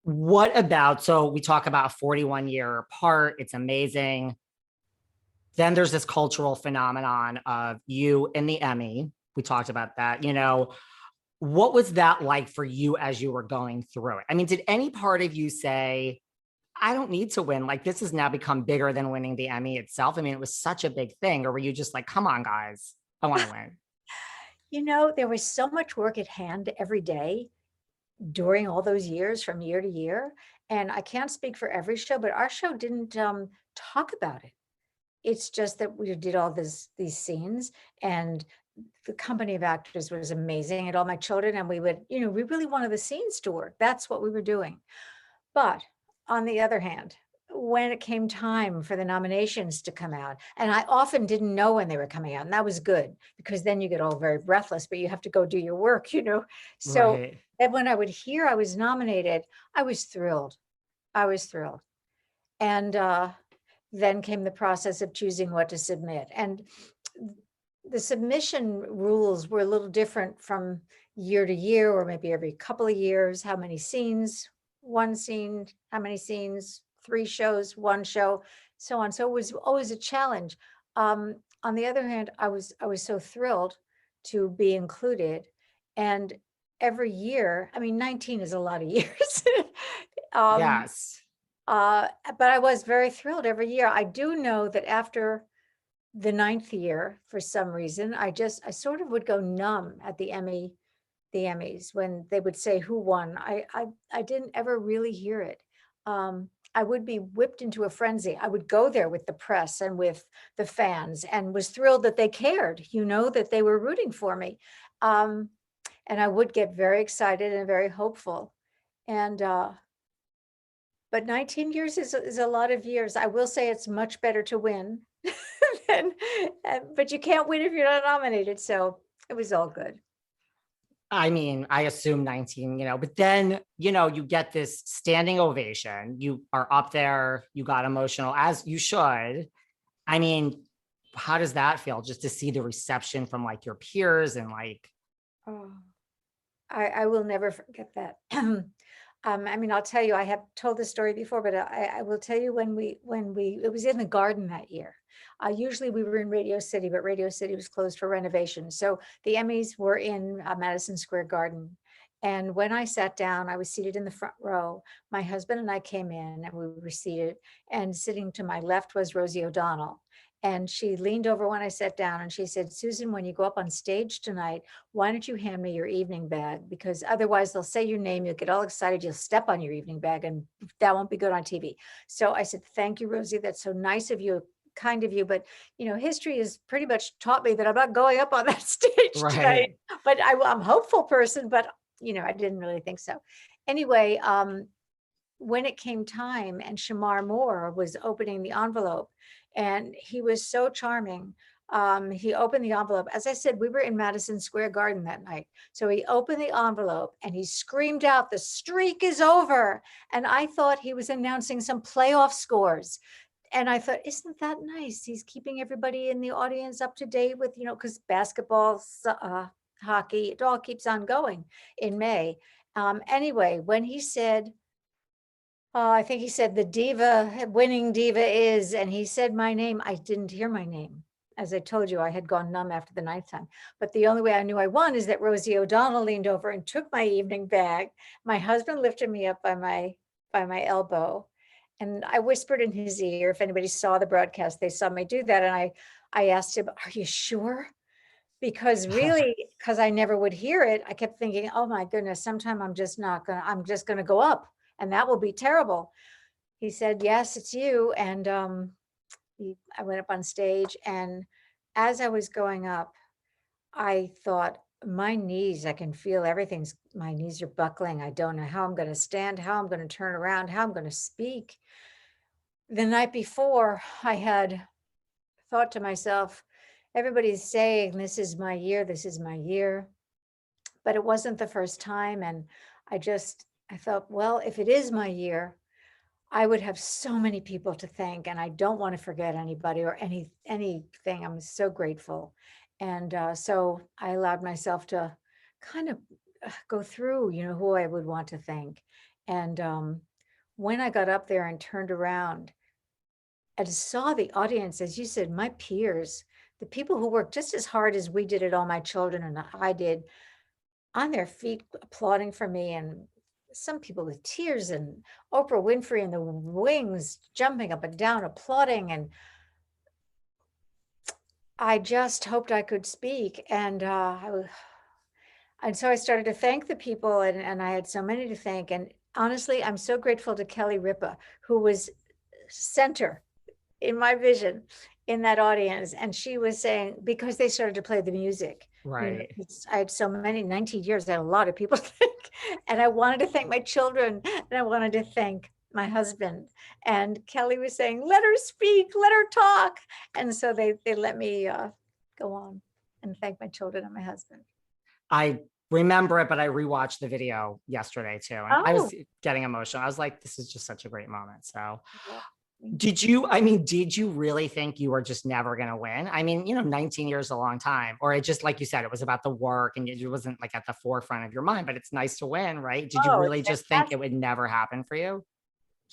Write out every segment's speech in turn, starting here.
What about, so we talk about 41 year apart. It's amazing. Then there's this cultural phenomenon of you and the Emmy. We talked about that. What was that like for you as you were going through it? I mean, did any part of you say, I don't need to win? Like, this has now become bigger than winning the Emmy itself. I mean, it was such a big thing. Or were you just like, come on, guys, I want to win? There was so much work at hand every day during all those years from year to year. And I can't speak for every show, but our show didn't talk about it. It's just that we did all these scenes, and the company of actors was amazing, and all my children, and we really wanted the scenes to work. That's what we were doing. But on the other hand, when it came time for the nominations to come out, and I often didn't know when they were coming out, and that was good because then you get all very breathless, but you have to go do your work. So Right. and when I would hear I was nominated, I was thrilled. I was thrilled. And then came the process of choosing what to submit. And the submission rules were a little different from year to year, or maybe every couple of years. How many scenes, one scene, how many scenes, 3 shows, 1 show, so on. So it was always a challenge. On the other hand, I was so thrilled to be included. And every year, I mean, 19 is a lot of years. um, Yes. but I was very thrilled every year. I do know that after the 9th year, for some reason, I sort of would go numb at the Emmys when they would say who won. I didn't ever really hear it. I would be whipped into a frenzy. I would go there with the press and with the fans, and was thrilled that they cared, that they were rooting for me. And I would get very excited and very hopeful. And but 19 years is a lot of years. I will say it's much better to win than, but you can't win if you're not nominated. So it was all good. I mean, I assume 19, but then, you get this standing ovation. You are up there, you got emotional, as you should. I mean, how does that feel just to see the reception from like your peers and like, Oh, I will never forget that. I mean, I'll tell you, I have told this story before, but I will tell you when it was in the garden that year. Usually we were in Radio City, but Radio City was closed for renovation. So the Emmys were in Madison Square Garden. And when I sat down, I was seated in the front row. My husband and I came in and we were seated, and sitting to my left was Rosie O'Donnell. And she leaned over when I sat down and she said, Susan, when you go up on stage tonight, why don't you hand me your evening bag? Because otherwise they'll say your name, you'll get all excited, you'll step on your evening bag, and that won't be good on TV. So I said, thank you, Rosie. That's so nice of you, kind of you. But, history has pretty much taught me that I'm not going up on that stage tonight. right. But I'm a hopeful person, but, I didn't really think so. Anyway, when it came time and Shamar Moore was opening the envelope, and he was so charming. He opened the envelope. As I said, we were in Madison Square Garden that night. So he opened the envelope and he screamed out, the streak is over. And I thought he was announcing some playoff scores. And I thought, isn't that nice? He's keeping everybody in the audience up to date with, because basketball, hockey, it all keeps on going in May. Anyway, when he said, I think he said the winning diva is, and he said my name. I didn't hear my name. As I told you, I had gone numb after the 9th time. But the only way I knew I won is that Rosie O'Donnell leaned over and took my evening bag. My husband lifted me up by my elbow, and I whispered in his ear. If anybody saw the broadcast, they saw me do that. And I asked him, "Are you sure?" Because I never would hear it. I kept thinking, oh my goodness, sometime I'm just gonna go up, and that will be terrible. He said, yes, it's you. And I went up on stage, and as I was going up, I thought, my knees, I can feel my knees are buckling. I don't know how I'm going to stand, how I'm going to turn around, how I'm going to speak. The night before, I had thought to myself, everybody's saying, this is my year, this is my year. But it wasn't the first time. And I thought, well, if it is my year, I would have so many people to thank, and I don't want to forget anybody or anything. I'm so grateful. And so I allowed myself to kind of go through, who I would want to thank. And when I got up there and turned around and saw the audience, as you said, my peers, the people who worked just as hard as we did it, all my children and I did, on their feet applauding for me, and some people with tears, and Oprah Winfrey in the wings jumping up and down applauding, and I just hoped I could speak. And and so I started to thank the people, and I had so many to thank. And honestly, I'm so grateful to Kelly Ripa, who was center in my vision in that audience. And she was saying, because they started to play the music, Right. I had so many, 19 years, I had a lot of people to thank. And I wanted to thank my children, and I wanted to thank my husband. And Kelly was saying, let her speak, let her talk. And so they let me go on and thank my children and my husband. I remember it, but I rewatched the video yesterday too. And I was getting emotional. I was like, this is just such a great moment. So did you really think you were just never going to win? I mean, 19 years is a long time, or it just, like you said, it was about the work and it wasn't like at the forefront of your mind, but it's nice to win, right? Did you really just think it would never happen for you?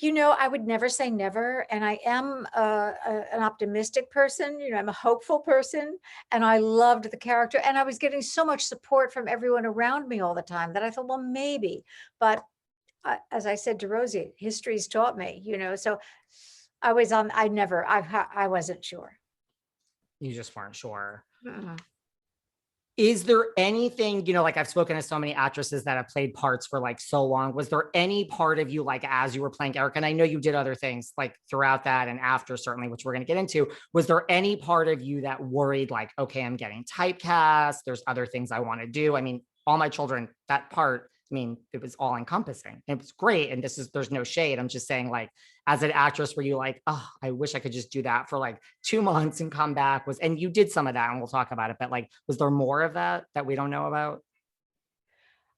I would never say never. And I am an optimistic person. I'm a hopeful person. And I loved the character. And I was getting so much support from everyone around me all the time that I thought, well, maybe. But as I said to Rosie, history's taught me, so I wasn't sure. You just weren't sure. Mm-mm. Is there anything, like I've spoken to so many actresses that have played parts for like so long. Was there any part of you, like as you were playing Erica, and I know you did other things like throughout that and after, certainly, which we're going to get into, was there any part of you that worried like, okay, I'm getting typecast, there's other things I want to do? I mean, all my children, that part, it was all encompassing. It was great. And there's no shade. I'm just saying, like, as an actress, were you like, oh, I wish I could just do that for like 2 months and come back? And you did some of that and we'll talk about it, but like, was there more of that we don't know about?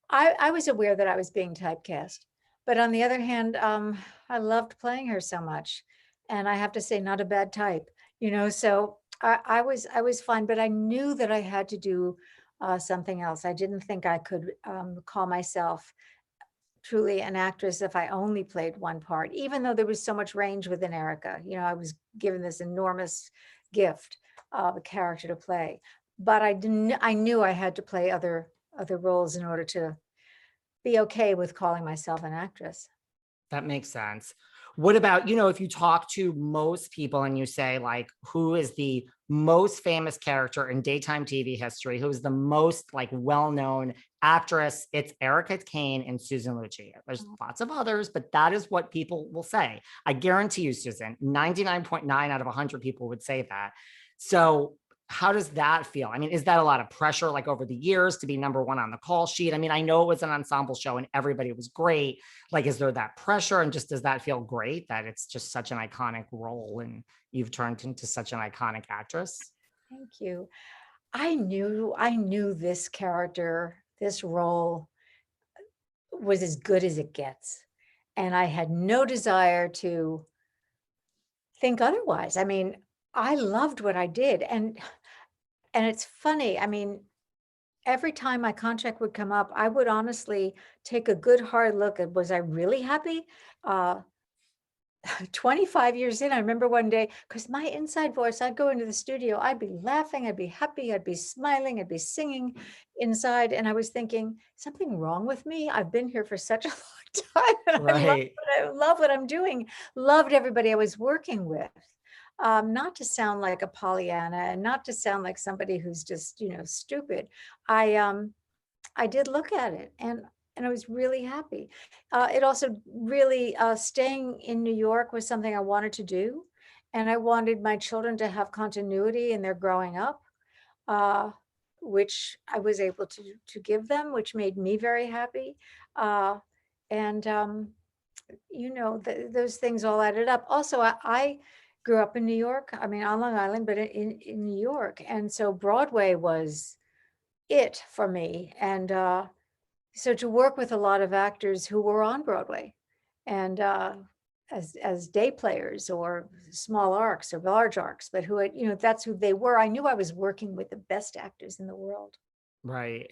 I was aware that I was being typecast, but on the other hand, I loved playing her so much, and I have to say, not a bad type, So I was fine, but I knew that I had to do something else. I didn't think I could call myself truly an actress if I only played one part, even though there was so much range within Erica. I was given this enormous gift of a character to play, but I knew I had to play other roles in order to be okay with calling myself an actress. That makes sense. What about, if you talk to most people and you say, like, who is the most famous character in daytime TV history? Who's the most like well-known actress? It's Erica Kane and Susan Lucci. There's lots of others, but that is what people will say. I guarantee you, Susan, 99.9 out of 100 people would say that. So how does that feel? I mean, is that a lot of pressure, like over the years, to be number one on the call sheet? I mean, I know it was an ensemble show and everybody was great. Like, is there that pressure? And just, does that feel great that it's just such an iconic role and you've turned into such an iconic actress? Thank you. I knew this character, this role was as good as it gets. And I had no desire to think otherwise. I mean, I loved what I did. And it's funny. I mean, every time my contract would come up, I would honestly take a good hard look at, was I really happy? 25 years in, I remember one day, because my inside voice, I'd go into the studio, I'd be laughing, I'd be happy, I'd be smiling, I'd be singing inside. And I was thinking, something wrong with me? I've been here for such a long time. And Right. I love what I'm doing. Loved everybody I was working with. Not to sound like a Pollyanna and not to sound like somebody who's just, stupid. I did look at it, and I was really happy. It also really, staying in New York was something I wanted to do, and I wanted my children to have continuity in their growing up, uh, which I was able to give them, which made me very happy. And those things all added up. Also, I grew up in New York. I mean, on Long Island, but in New York, and so Broadway was it for me. And so to work with a lot of actors who were on Broadway and as day players or small arcs or large arcs, but who had, that's who they were. I knew I was working with the best actors in the world. Right.